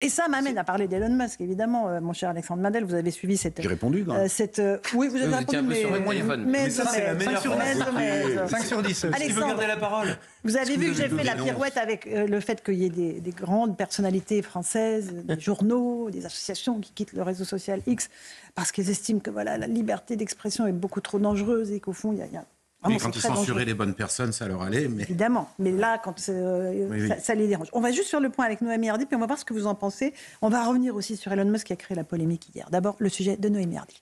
Et ça m'amène à parler d'Elon Musk, évidemment, mon cher Alexandre Mandel. Vous avez suivi cette... J'ai répondu, non oui, vous avez répondu, mais ça, c'est la meilleure phrase. 5 sur 10. Qui veut garder la parole? Vous avez vu que j'ai fait la pirouette avec le fait qu'il y ait des grandes personnalités françaises, des journaux, des associations qui quittent le réseau social X parce qu'ils estiment que la liberté d'expression est beaucoup trop dangereuse et qu'au fond, il y a mais quand ils censuraient les bonnes personnes, ça leur allait. Mais... Évidemment, mais là, quand ça les dérange. On va juste faire le point avec Noémie Hardy, puis on va voir ce que vous en pensez. On va revenir aussi sur Elon Musk qui a créé la polémique hier. D'abord, le sujet de Noémie Hardy.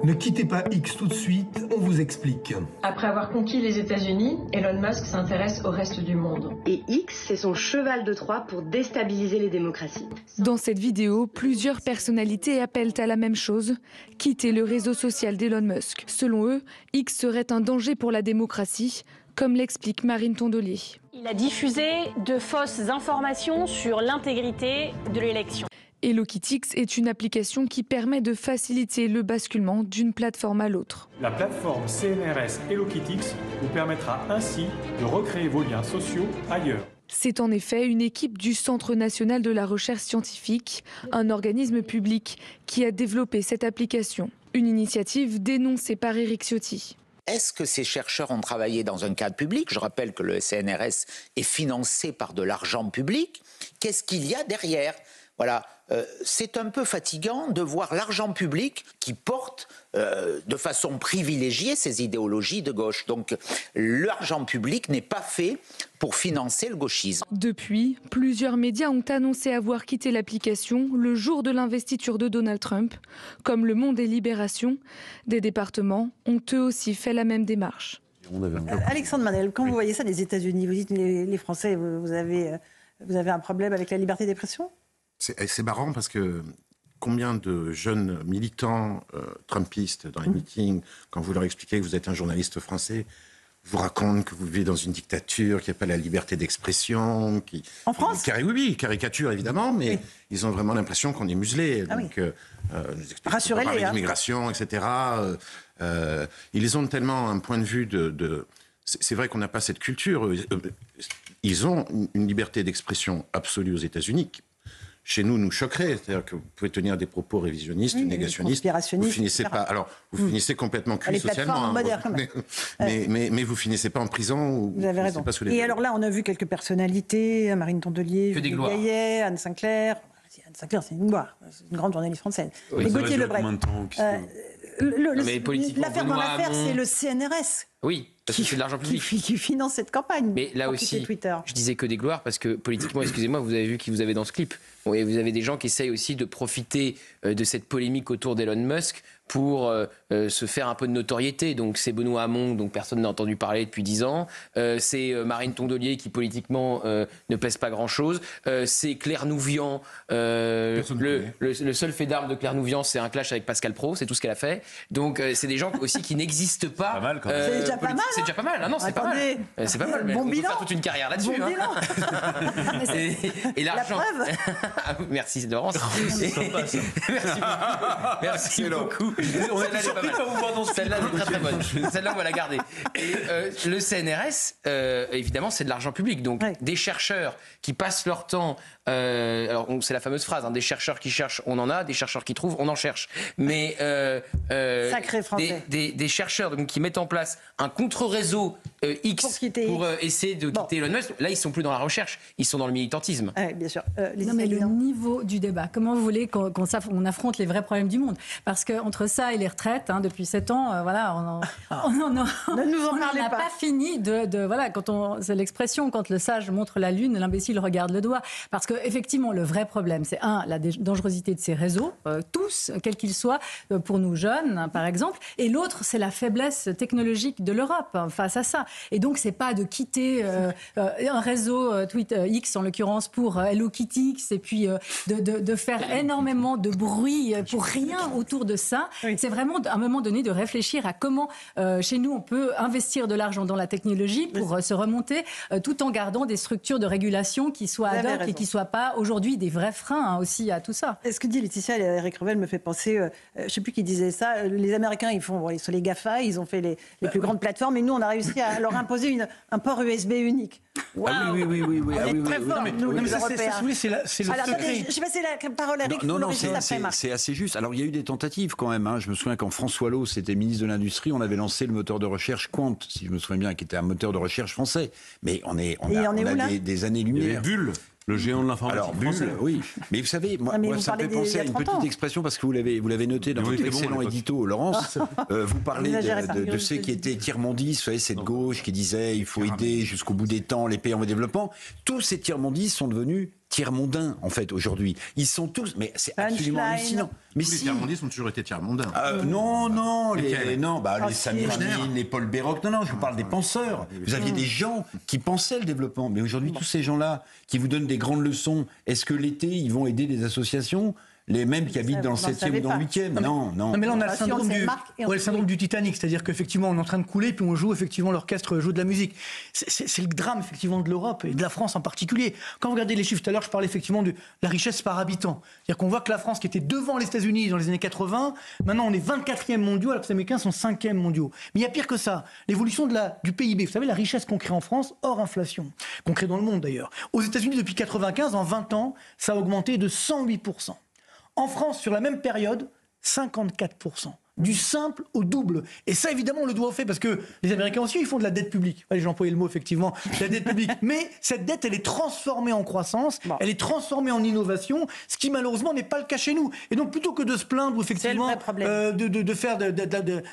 Ne quittez pas X tout de suite, on vous explique. Après avoir conquis les États-Unis, Elon Musk s'intéresse au reste du monde. Et X, c'est son cheval de Troie pour déstabiliser les démocraties. Dans cette vidéo, plusieurs personnalités appellent à la même chose, quitter le réseau social d'Elon Musk. Selon eux, X serait un danger pour la démocratie, comme l'explique Marine Tondelier. Il a diffusé de fausses informations sur l'intégrité de l'élection. HelloKitX est une application qui permet de faciliter le basculement d'une plateforme à l'autre. La plateforme CNRS HelloKitX vous permettra ainsi de recréer vos liens sociaux ailleurs. C'est en effet une équipe du Centre national de la recherche scientifique, un organisme public, qui a développé cette application. Une initiative dénoncée par Éric Ciotti. Est-ce que ces chercheurs ont travaillé dans un cadre public? Je rappelle que le CNRS est financé par de l'argent public. Qu'est-ce qu'il y a derrière? Voilà, c'est un peu fatigant de voir l'argent public qui porte de façon privilégiée ces idéologies de gauche. Donc l'argent public n'est pas fait pour financer le gauchisme. Depuis, plusieurs médias ont annoncé avoir quitté l'application le jour de l'investiture de Donald Trump, comme Le Monde et Libération. Des départements ont eux aussi fait la même démarche. Alexandre Manel, quand vous voyez ça des États-Unis, vous dites les Français, vous avez un problème avec la liberté d'expression? C'est marrant parce que combien de jeunes militants trumpistes dans les meetings, quand vous leur expliquez que vous êtes un journaliste français, vous racontent que vous vivez dans une dictature, qu'il n'y a pas la liberté d'expression. En France ? Oui, caricature évidemment, mais ils ont vraiment l'impression qu'on est muselé. Ah donc, rassurez-les. L'immigration, etc. Ils ont tellement un point de vue de... C'est vrai qu'on n'a pas cette culture. Ils ont une liberté d'expression absolue aux États-Unis qui, chez nous, nous choquerait. C'est-à-dire que vous pouvez tenir des propos révisionnistes, négationnistes. Vous finissez pas. Alors, vous finissez complètement cuit socialement. Mais vous finissez pas en prison. Vous avez raison. Pas sous les alors là, on a vu quelques personnalités, Marine Tondelier, Julie Gaillet, Anne Sinclair. Anne Sinclair, c'est une gloire. C'est une grande journaliste française. Oui, et Gauthier Lebret. L'affaire dans l'affaire, c'est le CNRS. Oui, parce que c'est de l'argent public. Qui finance cette campagne. Mais là aussi, je disais que des gloires, parce que politiquement, excusez-moi, vous avez vu qui vous avez dans ce clip. Et vous avez des gens qui essayent aussi de profiter de cette polémique autour d'Elon Musk pour se faire un peu de notoriété. Donc c'est Benoît Hamon, dont personne n'a entendu parler depuis 10 ans. C'est Marine Tondelier, qui politiquement ne pèse pas grand-chose. C'est Claire Nouvian. Le seul fait d'arme de Claire Nouvian, c'est un clash avec Pascal Praud. C'est tout ce qu'elle a fait. Donc c'est des gens aussi qui n'existent pas. Pas mal, quand même. C'est déjà pas mal. C'est déjà pas mal. Ah non, c'est pas mal. C'est pas mal. Mais bon on peut bilan. faire toute une carrière là-dessus. Bon bilan. Et l'argent. Merci Laurence. Merci beaucoup. On est surpris de vous voir dans ce Celle-là est très très bonne. Celle-là on va la garder. Et le CNRS, évidemment, c'est de l'argent public. Donc des chercheurs qui passent leur temps. Alors c'est la fameuse phrase. Des chercheurs qui cherchent, on en a. Des chercheurs qui trouvent, on en cherche. Mais sacré français. Des chercheurs donc, qui mettent en place un contre-réseau X pour essayer de quitter Elon Musk. Là, ils sont plus dans la recherche. Ils sont dans le militantisme. Bien sûr. Non, mais le niveau du débat, comment vous voulez qu'on affronte les vrais problèmes du monde? Parce qu'entre ça et les retraites, depuis 7 ans, on n'en a pas fini voilà, c'est l'expression, quand le sage montre la lune, l'imbécile regarde le doigt. Parce qu'effectivement, le vrai problème, c'est la dangerosité de ces réseaux, tous, quels qu'ils soient, pour nous jeunes, par exemple. Et l'autre, c'est la faiblesse technologique de l'Europe face à ça. Et donc, c'est pas de quitter un réseau Twitter, X en l'occurrence, pour HelloKitX, et puis de faire énormément de bruit pour rien autour de ça. C'est vraiment à un moment donné de réfléchir à comment chez nous on peut investir de l'argent dans la technologie pour se remonter tout en gardant des structures de régulation qui soient ad hoc et qui ne soient pas aujourd'hui des vrais freins aussi à tout ça. Ce que dit Laetitia et Eric Revel me fait penser, je ne sais plus qui disait ça, les Américains ils sont les GAFA, ils ont fait les plus grandes plateforme et nous, on a réussi à leur imposer un port USB unique. Wow. Ah oui. On est très forts, nous, les Européens. C'est le secret. Je vais passer la parole à Eric. Non, c'est assez juste. Alors, il y a eu des tentatives quand même. Je me souviens quand François Hollande était ministre de l'Industrie, on avait lancé le moteur de recherche Quant, si je me souviens bien, qui était un moteur de recherche français. Mais on a des années-lumière. Bulle. Le géant de l'informatique. Alors, Bulle, oui. Mais vous savez, moi ça me fait penser à une petite expression, parce que vous l'avez noté dans votre excellent édito, Laurence. Vous parlez de ceux qui étaient tiers-mondistes, vous savez, cette gauche qui disait il faut aider jusqu'au bout des temps les pays en voie de développement. Tous ces tiers-mondistes sont devenus tiers-mondains, en fait, aujourd'hui. Ils sont tous... Mais c'est absolument hallucinant. Mais tous les tiers-mondistes ont toujours été tiers-mondains. Non, les Samir Amin, les Paul Béroc. Non, je vous parle des penseurs. Vous aviez des gens qui pensaient le développement. Mais aujourd'hui, tous ces gens-là qui vous donnent des grandes leçons, est-ce que l'été, ils vont aider des associations ? Les mêmes qui habitent dans le 7e ou dans le 8e. Non. Mais là, on a le syndrome du Titanic, c'est-à-dire qu'effectivement, on est en train de couler, puis on joue, effectivement, l'orchestre joue de la musique. C'est le drame, effectivement, de l'Europe et de la France en particulier. Quand vous regardez les chiffres, tout à l'heure, je parlais effectivement de la richesse par habitant. C'est-à-dire qu'on voit que la France, qui était devant les États-Unis dans les années 80, maintenant, on est 24e mondiaux, alors que les Américains sont 5e mondiaux. Mais il y a pire que ça. L'évolution du PIB. Vous savez, la richesse qu'on crée en France, hors inflation, qu'on crée dans le monde, d'ailleurs. Aux États-Unis, depuis 95, en 20 ans, ça a augmenté de 108%. En France, sur la même période, 54%. Du simple au double. Et ça, évidemment, on le doit au fait, parce que les Américains aussi, ils font de la dette publique. Allez, j'ai employé le mot, effectivement, la dette publique. Mais cette dette, elle est transformée en croissance, elle est transformée en innovation, ce qui, malheureusement, n'est pas le cas chez nous. Et donc, plutôt que de se plaindre, ou effectivement, de faire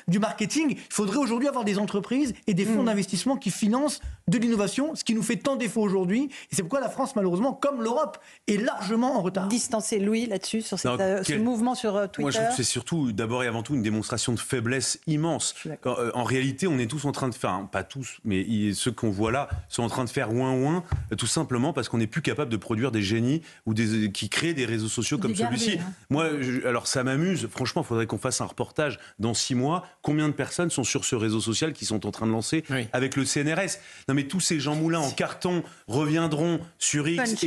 du marketing, il faudrait aujourd'hui avoir des entreprises et des fonds d'investissement qui financent de l'innovation, ce qui nous fait tant défaut aujourd'hui. Et c'est pourquoi la France, malheureusement, comme l'Europe, est largement en retard. Distancer Louis là-dessus, sur ce mouvement sur Twitter. Moi, je trouve que c'est surtout, d'abord et avant tout, une démonstration de faiblesse immense. En réalité, on est tous en train de faire, pas tous, mais ceux qu'on voit là sont en train de faire ouin, tout simplement parce qu'on n'est plus capable de produire des génies ou qui créent des réseaux sociaux comme celui-ci. Moi, alors ça m'amuse. Franchement, il faudrait qu'on fasse un reportage dans 6 mois. Combien de personnes sont sur ce réseau social qui sont en train de lancer avec le CNRS ? Non, mais tous ces Jean Moulin en carton reviendront sur X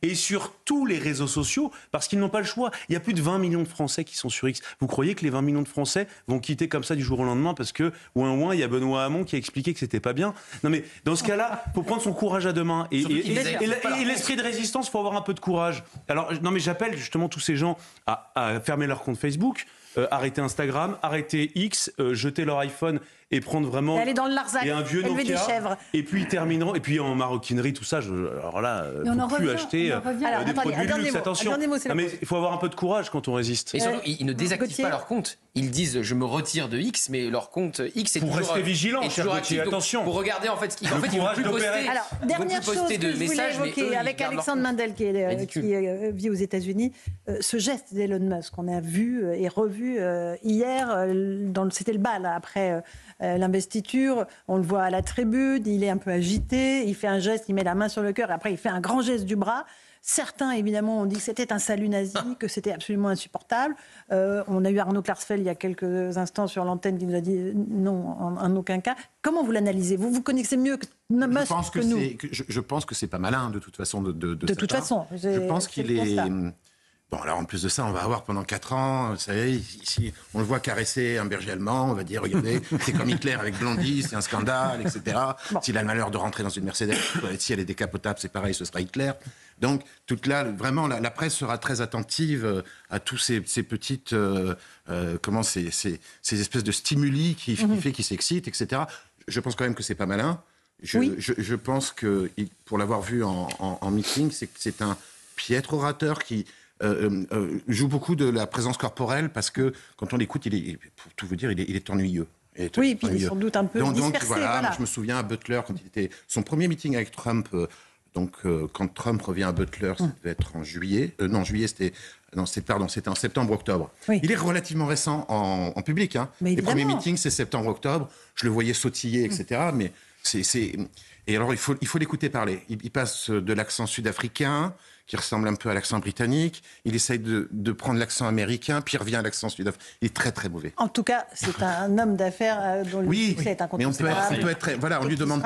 et sur tous les réseaux sociaux parce qu'ils n'ont pas le choix. Il y a plus de 20 millions de Français qui sont sur X. Vous croyez que les 20 millions de Français vont quitter comme ça du jour au lendemain parce que il y a Benoît Hamon qui a expliqué que c'était pas bien. Non mais dans ce cas-là, faut prendre son courage à deux mains et l'esprit de résistance, faut avoir un peu de courage. Alors non mais j'appelle justement tous ces gens à fermer leur compte Facebook, arrêter Instagram, arrêter X, jeter leur iPhone et prendre vraiment aller dans le Larzac, et un vieux Nokia, des chèvres. Et puis ils termineront, et puis en maroquinerie tout ça, alors là faut plus acheter des produits de luxe. Attention, mais il faut avoir un peu de courage quand on résiste. Et surtout, ils ne désactivent pas leur compte. Ils disent je me retire de X, mais leur compte X est pour toujours rester vigilant, cher Gauthier, attention. Pour regarder en fait ce qu'ils vont plus poster. Alors dernière chose que je voulais évoquer avec Alexandre Mandel qui vit aux États-Unis, ce geste d'Elon Musk qu'on a vu et revu hier, c'était le bal après l'investiture, on le voit à la tribune, il est un peu agité, il fait un geste, il met la main sur le cœur et après il fait un grand geste du bras. Certains, évidemment, ont dit que c'était un salut nazi, que c'était absolument insupportable. On a eu Arnaud Klarsfeld il y a quelques instants sur l'antenne qui nous a dit non, en aucun cas. Comment vous l'analysez ? Vous connaissez mieux que Musk que nous. Je pense que c'est pas malin, de toute façon, de toute façon. Je pense qu'il est... Bon, alors en plus de ça, on va avoir pendant 4 ans, vous savez, ici, on le voit caresser un berger allemand, on va dire, regardez, c'est comme Hitler avec Blondie, c'est un scandale, etc. S'il a le malheur de rentrer dans une Mercedes, si elle est décapotable, c'est pareil, ce sera Hitler. Donc, vraiment, la presse sera très attentive à tous ces petites, ces espèces de stimuli qui s'excitent, etc. Je pense quand même que c'est pas malin. Je pense que, pour l'avoir vu en meeting, c'est un piètre orateur qui joue beaucoup de la présence corporelle parce que quand on l'écoute, pour tout vous dire, il est ennuyeux. Oui, puis il est sans doute un peu dispersé. Donc voilà. Je me souviens à Butler, quand il était son premier meeting avec Trump, quand Trump revient à Butler, ça devait être en juillet. C'était en septembre-octobre. Oui. Il est relativement récent en public. Hein. Les premiers meetings, c'est septembre-octobre. Je le voyais sautiller, etc. Mais Et alors, il faut l'écouter parler. Il passe de l'accent sud-africain, qui ressemble un peu à l'accent britannique. Il essaye de prendre l'accent américain, puis il revient à l'accent sud-africain. Il est très, très mauvais. En tout cas, c'est un homme d'affaires dont le succès est incontestable. Mais on peut être voilà, on lui demande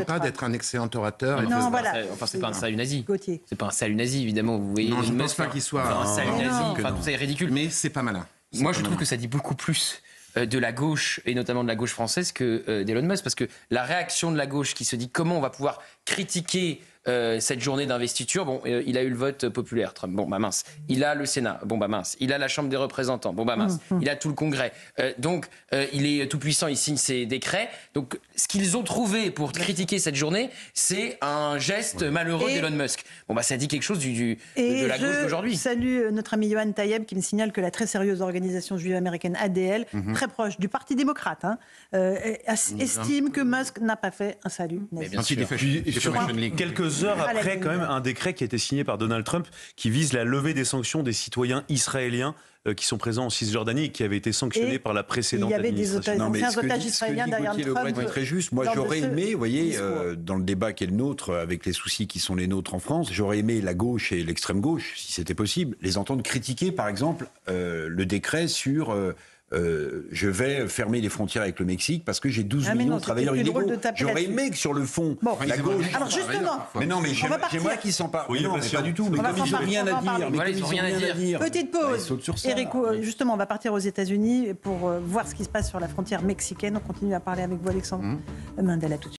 pas d'être un excellent orateur. Non, voilà. Enfin, c'est pas un salut nazi. Gauthier. C'est pas un salut nazi, évidemment. Vous voyez. Non, je ne pense pas qu'il soit un salut nazi. Enfin, tout ça est ridicule. Mais c'est pas malin. Moi, je trouve que ça dit beaucoup plus de la gauche, et notamment de la gauche française, que d'Elon Musk. Parce que la réaction de la gauche qui se dit comment on va pouvoir critiquer cette journée d'investiture, bon, il a eu le vote populaire, Trump, bon bah mince, il a le Sénat, bon bah mince, il a la Chambre des représentants, bon bah mince, il a tout le Congrès, donc il est tout puissant, il signe ses décrets, donc ce qu'ils ont trouvé pour critiquer cette journée, c'est un geste malheureux d'Elon Musk. Bon bah ça dit quelque chose de la gauche d'aujourd'hui. Salue notre ami Yohann Tayeb qui me signale que la très sérieuse organisation juive américaine ADL, très proche du Parti démocrate, estime que Musk n'a pas fait un salut nazi. Quelques heures après, quand même, un décret qui a été signé par Donald Trump qui vise la levée des sanctions des citoyens israéliens qui sont présents en Cisjordanie et qui avaient été sanctionnés par la précédente administration. Il y avait des otages israéliens derrière Trump. C'est très juste. Moi, j'aurais aimé, vous voyez, dans le débat qui est le nôtre, avec les soucis qui sont les nôtres en France, j'aurais aimé la gauche et l'extrême gauche, si c'était possible, les entendre critiquer, par exemple, le décret sur... je vais fermer les frontières avec le Mexique parce que j'ai 12 millions de travailleurs illégaux. J'aurais aimé que sur le fond, la gauche... Alors justement... Mais non, mais j'aimerais qu'ils s'en parlent. Oui, non, mais pas du tout. Mais comme ils n'ont rien à dire... Petite pause. Eric, justement, on va partir aux États-Unis pour voir ce qui se passe sur la frontière mexicaine. On continue à parler avec vous, Alexandre Mandela, tout de suite.